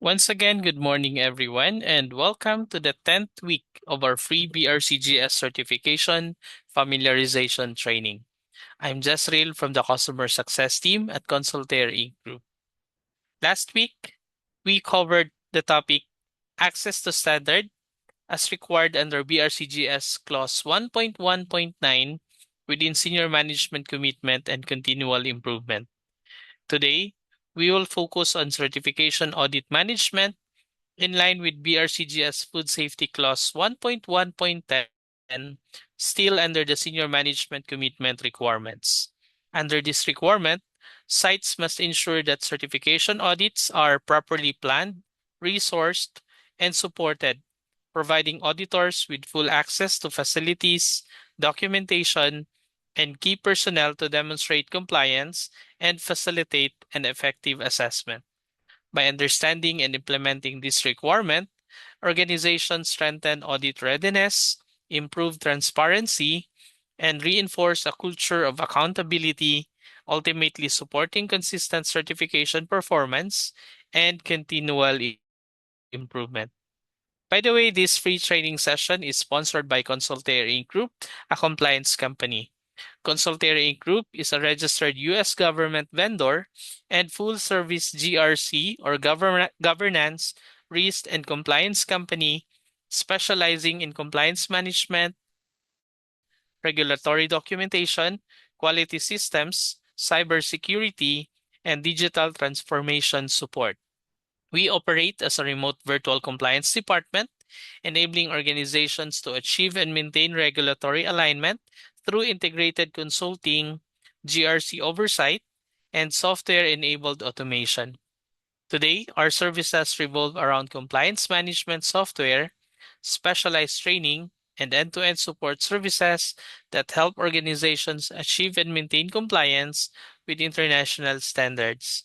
Once again, good morning everyone, and welcome to the 10th week of our free BRCGS certification familiarization training. I'm Jezreel from the Customer Success Team at Consultare Inc. Group. Last week, we covered the topic Access to Standard as required under BRCGS Clause 1.1.9 within Senior Management Commitment and Continual Improvement. Today, we will focus on certification audit management in line with BRCGS Food Safety Clause 1.1.10, still under the Senior Management Commitment requirements. Under this requirement, sites must ensure that certification audits are properly planned, resourced, and supported, providing auditors with full access to facilities, documentation, and key personnel to demonstrate compliance and facilitate an effective assessment. By understanding and implementing this requirement, organizations strengthen audit readiness, improve transparency, and reinforce a culture of accountability, ultimately supporting consistent certification performance and continual improvement. By the way, this free training session is sponsored by Consultare Inc. Group, a compliance company. Consultare Inc. Group is a registered U.S. government vendor and full-service GRC or governance, risk, and compliance company specializing in compliance management, regulatory documentation, quality systems, cybersecurity, and digital transformation support. We operate as a remote virtual compliance department, enabling organizations to achieve and maintain regulatory alignment through integrated consulting, GRC oversight, and software enabled automation. Today, our services revolve around compliance management software, specialized training, and end to end support services that help organizations achieve and maintain compliance with international standards.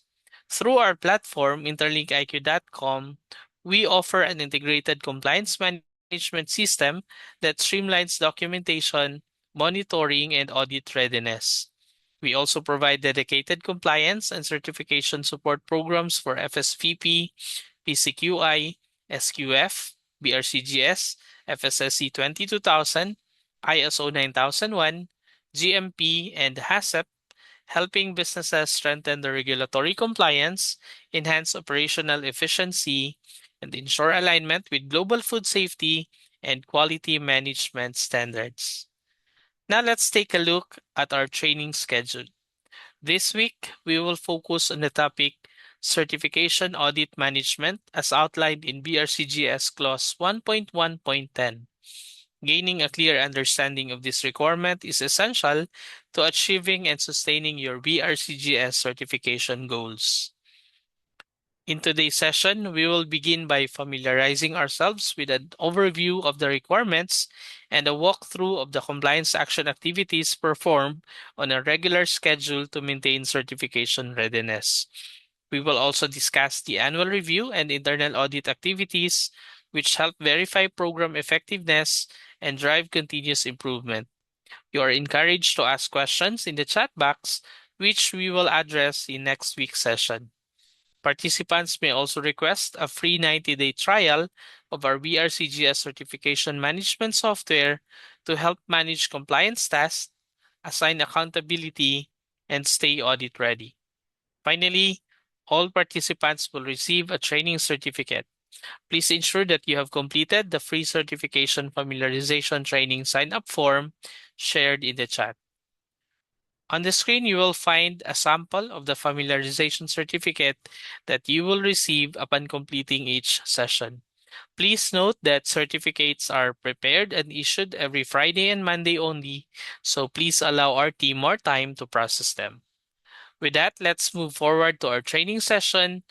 Through our platform, interlinkiq.com, we offer an integrated compliance management system that streamlines documentation, monitoring, and audit readiness. We also provide dedicated compliance and certification support programs for FSVP, PCQI, SQF, BRCGS, FSSC 22000, ISO 9001, GMP, and HACCP, helping businesses strengthen their regulatory compliance, enhance operational efficiency, and ensure alignment with global food safety and quality management standards. Now let's take a look at our training schedule. This week, we will focus on the topic Certification Audit Management as outlined in BRCGS Clause 1.1.10. Gaining a clear understanding of this requirement is essential to achieving and sustaining your BRCGS certification goals. In today's session, we will begin by familiarizing ourselves with an overview of the requirements and a walkthrough of the compliance action activities performed on a regular schedule to maintain certification readiness. We will also discuss the annual review and internal audit activities, which help verify program effectiveness and drive continuous improvement. You are encouraged to ask questions in the chat box, which we will address in next week's session. Participants may also request a free 90-day trial of our BRCGS certification management software to help manage compliance tasks, assign accountability, and stay audit ready. Finally, all participants will receive a training certificate. Please ensure that you have completed the free certification familiarization training sign-up form shared in the chat. On the screen, you will find a sample of the familiarization certificate that you will receive upon completing each session. Please note that certificates are prepared and issued every Friday and Monday only, so please allow our team more time to process them. With that, let's move forward to our training session,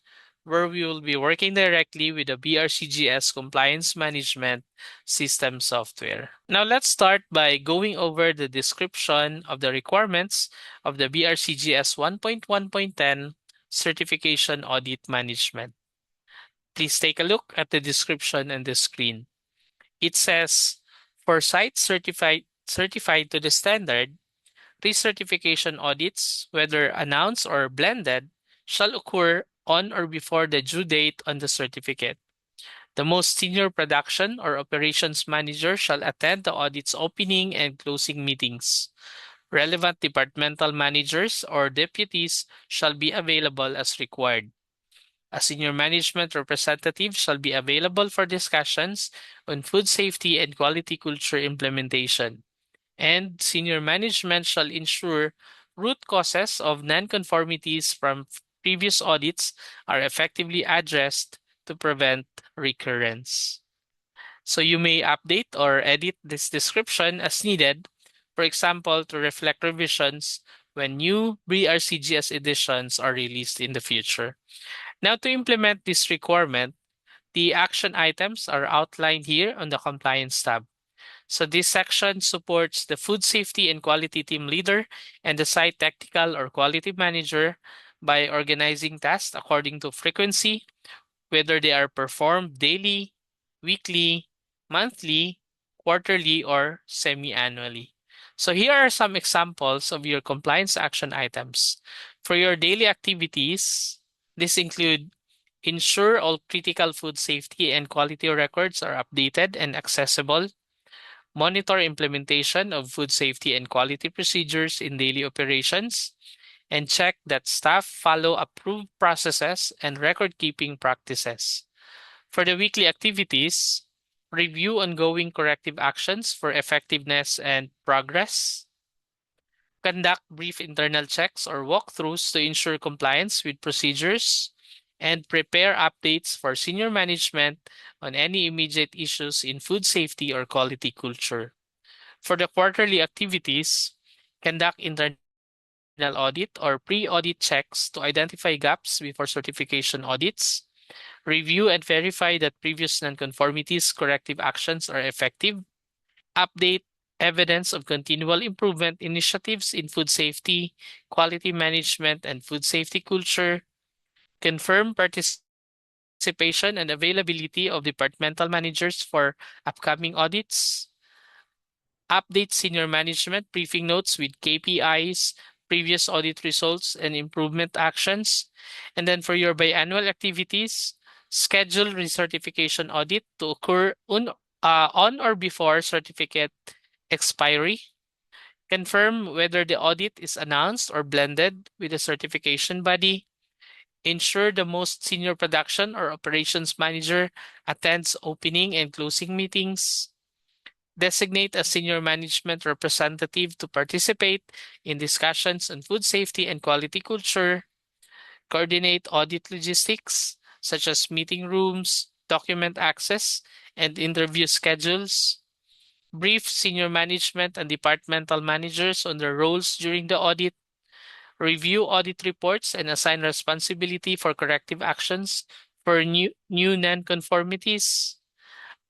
where we will be working directly with the BRCGS Compliance Management System software. Now let's start by going over the description of the requirements of the BRCGS 1.1.10 Certification Audit Management. Please take a look at the description on the screen. It says, for sites certified to the standard, recertification audits, whether announced or blended, shall occur on or before the due date on the certificate. The most senior production or operations manager shall attend the audit's opening and closing meetings. Relevant departmental managers or deputies shall be available as required. A senior management representative shall be available for discussions on food safety and quality culture implementation. And senior management shall ensure root causes of nonconformities from previous audits are effectively addressed to prevent recurrence. So you may update or edit this description as needed, for example, to reflect revisions when new BRCGS editions are released in the future. Now, to implement this requirement, the action items are outlined here on the Compliance tab. So this section supports the food safety and quality team leader and the site technical or quality manager by organizing tasks according to frequency, whether they are performed daily, weekly, monthly, quarterly, or semi-annually. So here are some examples of your compliance action items. For your daily activities, this include ensure all critical food safety and quality records are updated and accessible. Monitor implementation of food safety and quality procedures in daily operations, and check that staff follow approved processes and record keeping practices. For the weekly activities, review ongoing corrective actions for effectiveness and progress. Conduct brief internal checks or walkthroughs to ensure compliance with procedures, and prepare updates for senior management on any immediate issues in food safety or quality culture. For the quarterly activities, conduct internal audit or pre-audit checks to identify gaps before certification audits. Review and verify that previous nonconformities corrective actions are effective. Update evidence of continual improvement initiatives in food safety, quality management, and food safety culture. Confirm participation and availability of departmental managers for upcoming audits. Update senior management briefing notes with KPIs, previous audit results, and improvement actions. And then for your biannual activities, schedule recertification audit to occur on or before certificate expiry. Confirm whether the audit is announced or blended with the certification body. Ensure the most senior production or operations manager attends opening and closing meetings. Designate a senior management representative to participate in discussions on food safety and quality culture. Coordinate audit logistics, such as meeting rooms, document access, and interview schedules. Brief senior management and departmental managers on their roles during the audit. Review audit reports and assign responsibility for corrective actions for new nonconformities.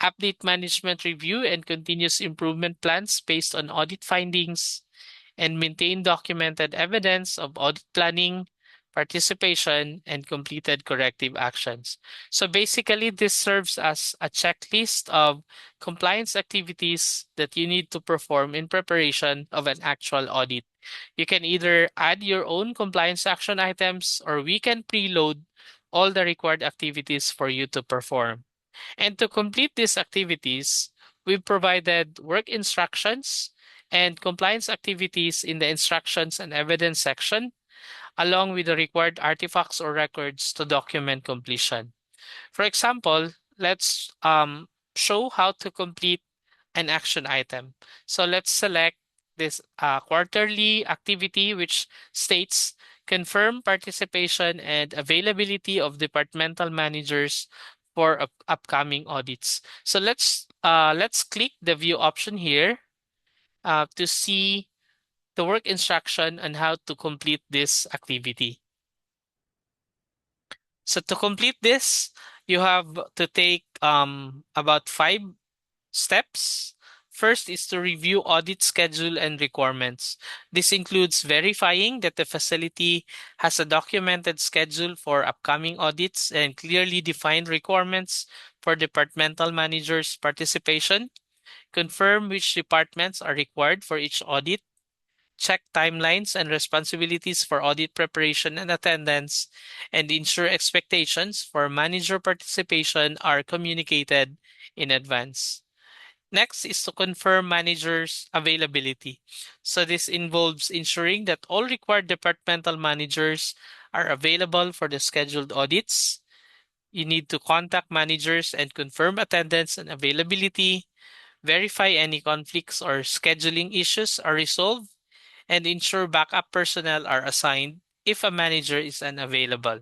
Update management review and continuous improvement plans based on audit findings, and maintain documented evidence of audit planning, participation, and completed corrective actions. So basically, this serves as a checklist of compliance activities that you need to perform in preparation of an actual audit. You can either add your own compliance action items, or we can preload all the required activities for you to perform. And to complete these activities, we've provided work instructions and compliance activities in the instructions and evidence section, along with the required artifacts or records to document completion. For example, let's show how to complete an action item. So let's select this quarterly activity, which states confirm participation and availability of departmental managers for upcoming audits. So let's click the view option here to see the work instruction on how to complete this activity. So to complete this, you have to take about 5 steps. First is to review audit schedule and requirements. This includes verifying that the facility has a documented schedule for upcoming audits and clearly defined requirements for departmental managers' participation. Confirm which departments are required for each audit. check timelines and responsibilities for audit preparation and attendance, and ensure expectations for manager participation are communicated in advance. Next is to confirm managers' availability. So this involves ensuring that all required departmental managers are available for the scheduled audits. You need to contact managers and confirm attendance and availability, verify any conflicts or scheduling issues are resolved, and ensure backup personnel are assigned if a manager is unavailable.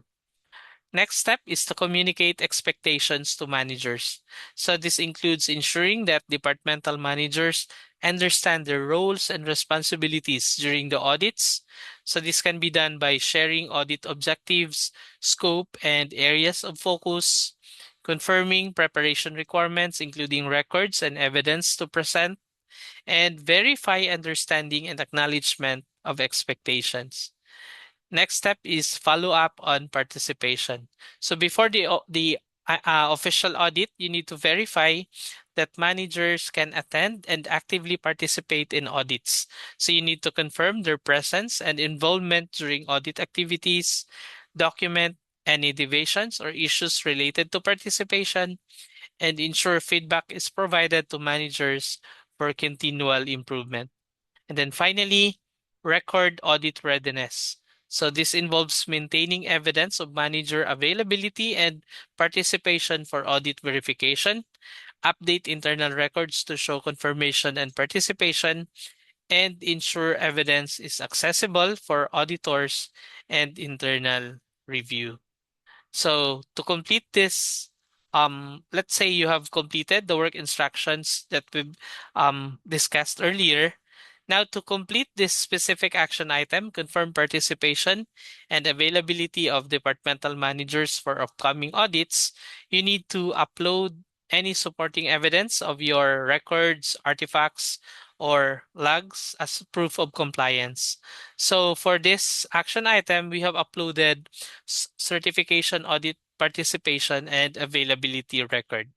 Next step is to communicate expectations to managers. So this includes ensuring that departmental managers understand their roles and responsibilities during the audits. So this can be done by sharing audit objectives, scope, and areas of focus, confirming preparation requirements, including records and evidence to present, and verify understanding and acknowledgement of expectations. Next step is follow up on participation. So before the official audit, you need to verify that managers can attend and actively participate in audits. So you need to confirm their presence and involvement during audit activities, document any deviations or issues related to participation, and ensure feedback is provided to managers for continual improvement. And then finally, record audit readiness. So this involves maintaining evidence of manager availability and participation for audit verification, update internal records to show confirmation and participation, and ensure evidence is accessible for auditors and internal review. So to complete this, let's say you have completed the work instructions that we've discussed earlier. Now, to complete this specific action item, confirm participation and availability of departmental managers for upcoming audits, you need to upload any supporting evidence of your records, artifacts, or logs as proof of compliance. So for this action item, we have uploaded certification audit participation and availability record.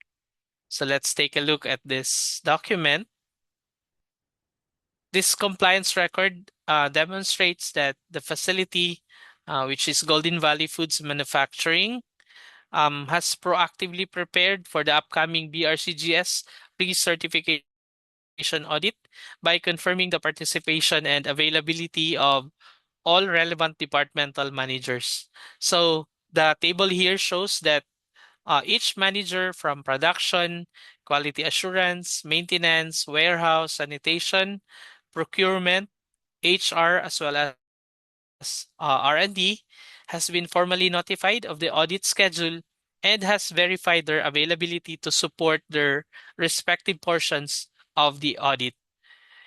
So let's take a look at this document. This compliance record demonstrates that the facility, which is Golden Valley Foods Manufacturing, has proactively prepared for the upcoming BRCGS recertification audit by confirming the participation and availability of all relevant departmental managers. So the table here shows that each manager from production, quality assurance, maintenance, warehouse, sanitation, procurement, HR, as well as R&D, has been formally notified of the audit schedule and has verified their availability to support their respective portions of the audit.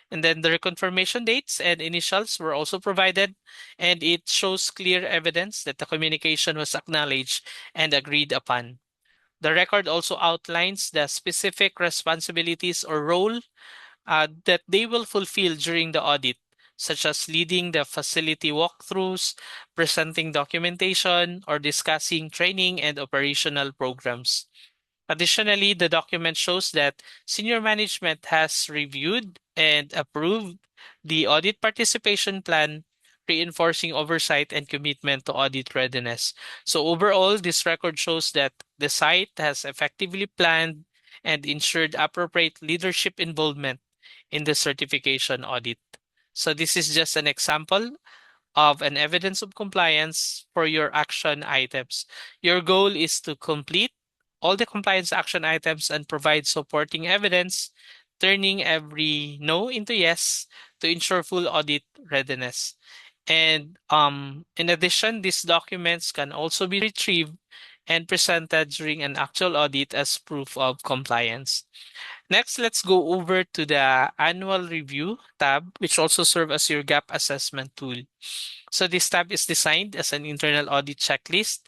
And then their confirmation dates and initials were also provided, and it shows clear evidence that the communication was acknowledged and agreed upon. The record also outlines the specific responsibilities or role that they will fulfill during the audit, such as leading the facility walkthroughs, presenting documentation, or discussing training and operational programs. Additionally, the document shows that senior management has reviewed and approved the audit participation plan, reinforcing oversight and commitment to audit readiness. So, overall, this record shows that the site has effectively planned and ensured appropriate leadership involvement in the certification audit. So, this is just an example of an evidence of compliance for your action items. Your goal is to complete all the compliance action items and provide supporting evidence, turning every no into yes to ensure full audit readiness. And in addition, these documents can also be retrieved and presented during an actual audit as proof of compliance. Next, let's go over to the annual review tab, which also serves as your gap assessment tool. So this tab is designed as an internal audit checklist,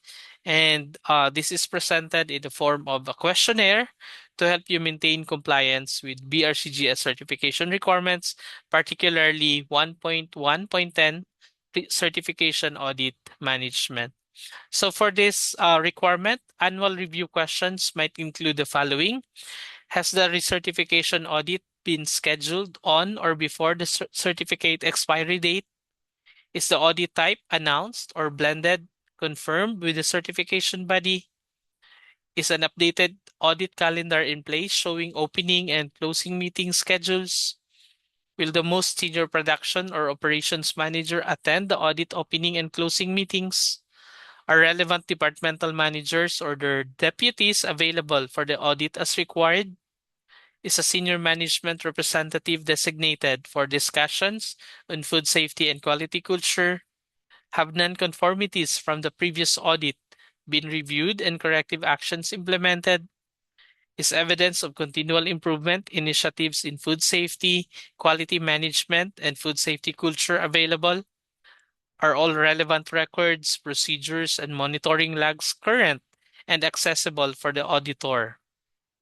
and this is presented in the form of a questionnaire to help you maintain compliance with BRCGS certification requirements, particularly 1.1.10 certification audit management. So for this requirement, annual review questions might include the following. Has the recertification audit been scheduled on or before the certificate expiry date? Is the audit type announced or blended confirmed with the certification body? Is an updated audit calendar in place showing opening and closing meeting schedules? Will the most senior production or operations manager attend the audit opening and closing meetings? Are relevant departmental managers or their deputies available for the audit as required? Is a senior management representative designated for discussions on food safety and quality culture? Have nonconformities from the previous audit been reviewed and corrective actions implemented? Is evidence of continual improvement initiatives in food safety, quality management, and food safety culture available? Are all relevant records, procedures, and monitoring logs current and accessible for the auditor?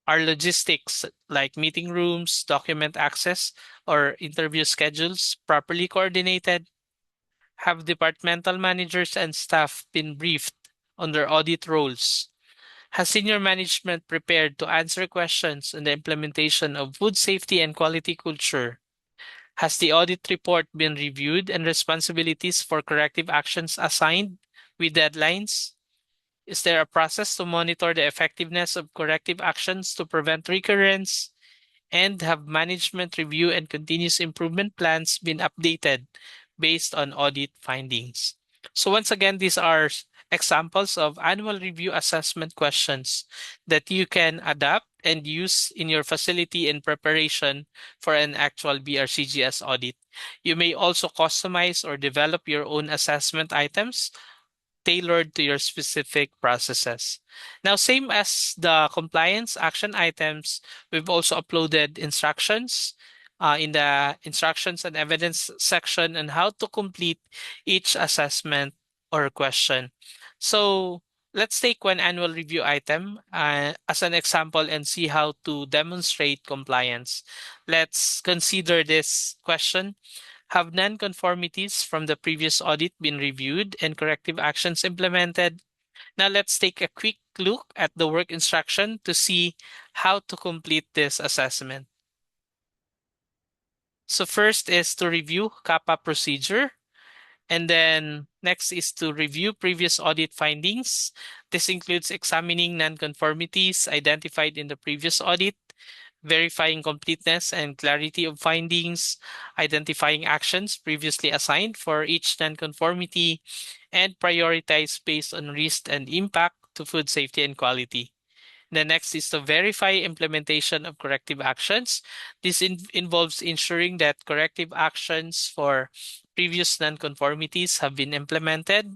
Are logistics like meeting rooms, document access, or interview schedules properly coordinated? Have departmental managers and staff been briefed on their audit roles? Has senior management prepared to answer questions on the implementation of food safety and quality culture? Has the audit report been reviewed and responsibilities for corrective actions assigned with deadlines? Is there a process to monitor the effectiveness of corrective actions to prevent recurrence? And have management review and continuous improvement plans been updated based on audit findings? So once again, these are examples of annual review assessment questions that you can adapt and use in your facility in preparation for an actual BRCGS audit. You may also customize or develop your own assessment items tailored to your specific processes. Now, same as the compliance action items, we've also uploaded instructions in the instructions and evidence section on how to complete each assessment or question. So let's take one annual review item as an example and see how to demonstrate compliance. Let's consider this question. Have nonconformities from the previous audit been reviewed and corrective actions implemented? Now let's take a quick look at the work instruction to see how to complete this assessment. So first is to review CAPA procedure. And then next is to review previous audit findings. This includes examining nonconformities identified in the previous audit, verifying completeness and clarity of findings, identifying actions previously assigned for each nonconformity, and prioritize based on risk and impact to food safety and quality. The next is to verify implementation of corrective actions. This involves ensuring that corrective actions for previous nonconformities have been implemented,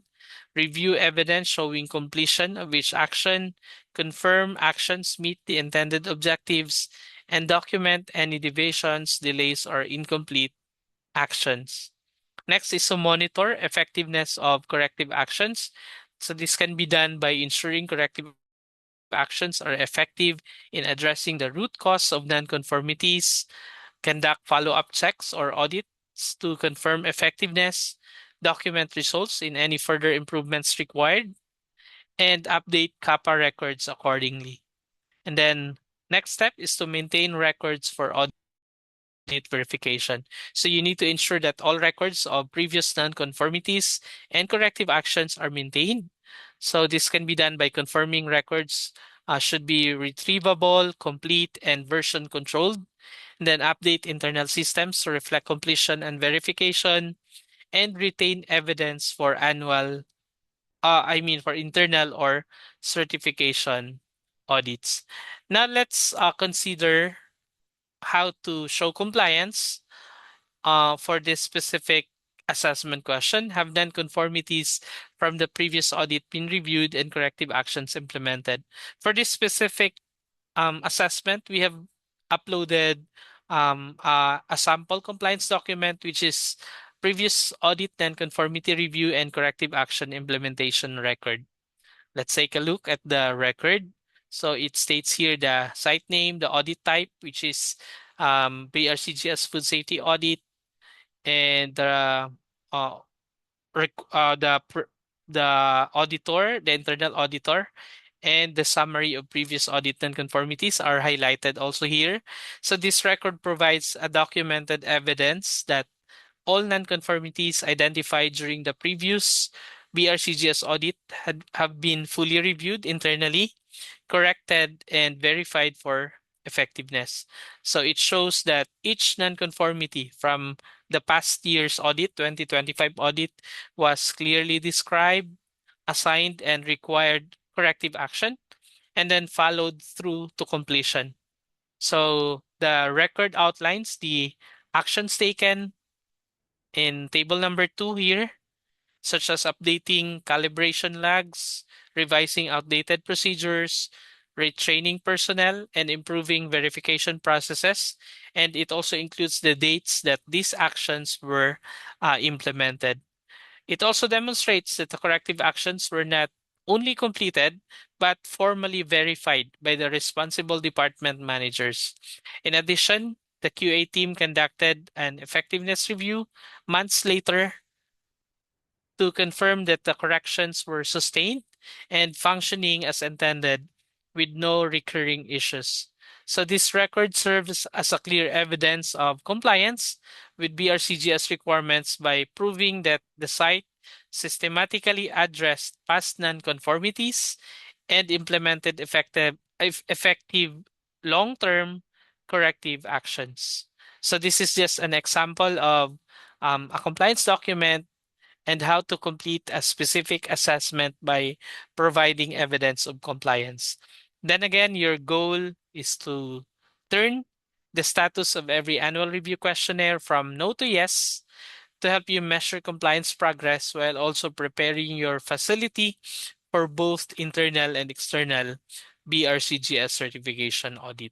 review evidence showing completion of each action, confirm actions meet the intended objectives, and document any deviations, delays, or incomplete actions. Next is to monitor effectiveness of corrective actions. So this can be done by ensuring corrective actions are effective in addressing the root cause of nonconformities, conduct follow-up checks or audits to confirm effectiveness, document results in any further improvements required, and update CAPA records accordingly. And then next step is to maintain records for audit verification. So you need to ensure that all records of previous nonconformities and corrective actions are maintained. So this can be done by confirming records should be retrievable, complete, and version controlled. And then update internal systems to reflect completion and verification, and retain evidence for for internal or certification audits. Now let's consider how to show compliance for this specific assessment question. Have nonconformities from the previous audit been reviewed and corrective actions implemented? For this specific assessment, we have uploaded a sample compliance document, which is previous audit nonconformity review and corrective action implementation record. Let's take a look at the record. So it states here the site name, the audit type, which is BRCGS Food Safety Audit, and uh, the auditor, the internal auditor, and the summary of previous audit nonconformities are highlighted also here. So this record provides a documented evidence that all nonconformities identified during the previous BRCGS audit have been fully reviewed internally, corrected, and verified for effectiveness. So it shows that each nonconformity from the past year's audit, 2025 audit, was clearly described, assigned, and required corrective action, and then followed through to completion. So the record outlines the actions taken in table number 2 here, such as updating calibration lags, revising outdated procedures, retraining personnel, and improving verification processes. And it also includes the dates that these actions were implemented. It also demonstrates that the corrective actions were not only completed, but formally verified by the responsible department managers. In addition, the QA team conducted an effectiveness review months later to confirm that the corrections were sustained and functioning as intended with no recurring issues. So this record serves as a clear evidence of compliance with BRCGS requirements by proving that the site systematically addressed past nonconformities and implemented effective long-term corrective actions. So this is just an example of a compliance document and how to complete a specific assessment by providing evidence of compliance. Then again, your goal is to turn the status of every annual review questionnaire from no to yes to help you measure compliance progress while also preparing your facility for both internal and external BRCGS certification audit.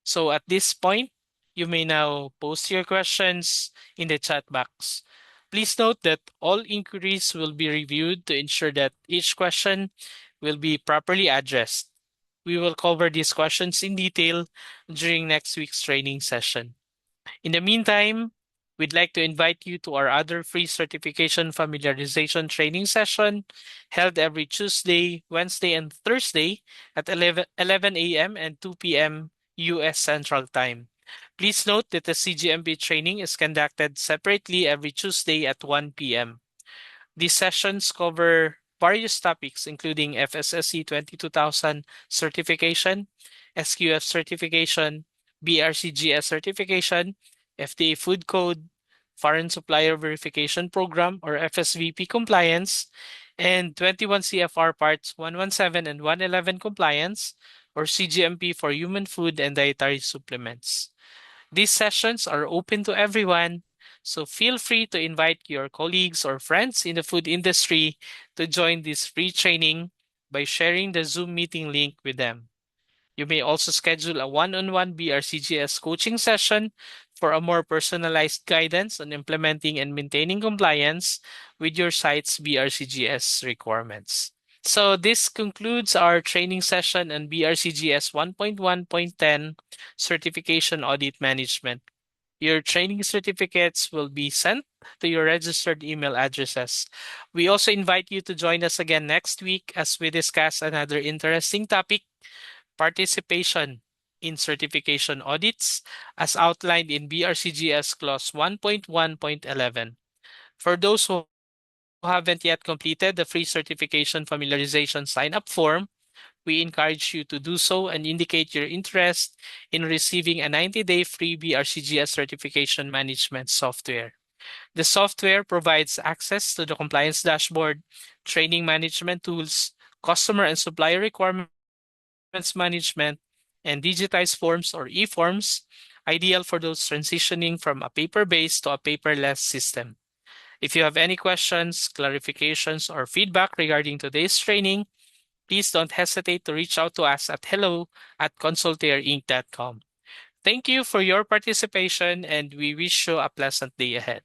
So at this point, you may now post your questions in the chat box. Please note that all inquiries will be reviewed to ensure that each question will be properly addressed. We will cover these questions in detail during next week's training session. In the meantime, we'd like to invite you to our other free certification familiarization training session held every Tuesday, Wednesday, and Thursday at 11 a.m. and 2 p.m. U.S. Central Time. Please note that the CGMP training is conducted separately every Tuesday at 1 p.m. These sessions cover various topics including FSSC 22000 certification, SQF certification, BRCGS certification, FDA Food Code, Foreign Supplier Verification Program or FSVP compliance, and 21 CFR Parts 117 and 111 compliance or CGMP for human food and dietary supplements. These sessions are open to everyone, so feel free to invite your colleagues or friends in the food industry to join this free training by sharing the Zoom meeting link with them. You may also schedule a one-on-one BRCGS coaching session for a more personalized guidance on implementing and maintaining compliance with your site's BRCGS requirements. So this concludes our training session on BRCGS 1.1.10 Certification Audit Management. Your training certificates will be sent to your registered email addresses. We also invite you to join us again next week as we discuss another interesting topic, participation in certification audits as outlined in BRCGS Clause 1.1.11. For those who haven't yet completed the free certification familiarization sign-up form, we encourage you to do so and indicate your interest in receiving a 90-day free BRCGS certification management software. The software provides access to the compliance dashboard, training management tools, customer and supplier requirements management, and digitized forms or e-forms, ideal for those transitioning from a paper-based to a paperless system. If you have any questions, clarifications, or feedback regarding today's training, please don't hesitate to reach out to us at hello@consultareinc.com. Thank you for your participation, and we wish you a pleasant day ahead.